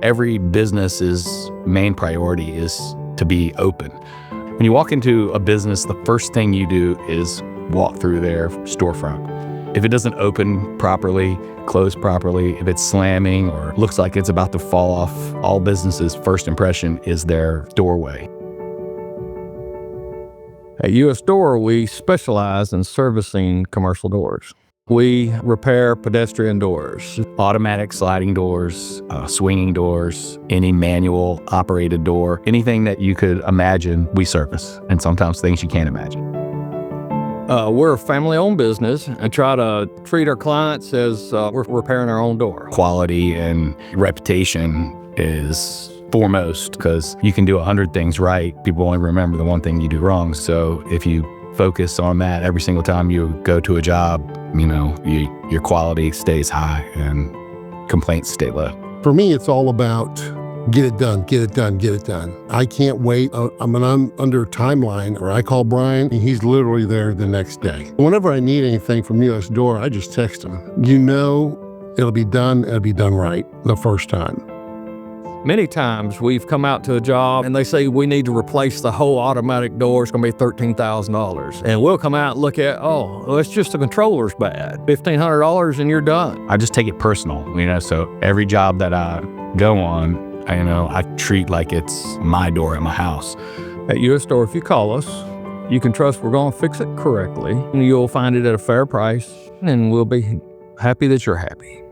Every business's main priority is to be open. When you walk into a business, the first thing you do is walk through their storefront. If it doesn't open properly, close properly, if it's slamming or looks like it's about to fall off, all businesses' first impression is their doorway. At US Door, we specialize in servicing commercial doors. We repair pedestrian doors, Automatic sliding doors, swinging doors, any manual operated door, anything that you could imagine, we service, and sometimes things you can't imagine. We're a family-owned business and try to treat our clients as we're repairing our own door. Quality and reputation is foremost because you can do 100 things right. People only remember the one thing you do wrong. So if you focus on that every single time you go to a job, your quality stays high and complaints stay low. For me, it's all about get it done, get it done, get it done. I can't wait. I'm under timeline, or I call Brian, and he's literally there the next day. Whenever I need anything from US Door, I just text him. It'll be done right the first time. Many times we've come out to a job and they say we need to replace the whole automatic door. It's going to be $13,000. And we'll come out and look at, it's just the controller's bad. $1,500 and you're done. I just take it personal, so every job that I go on, I treat like it's my door at my house. At US Door, if you call us, you can trust we're going to fix it correctly. And you'll find it at a fair price, and we'll be happy that you're happy.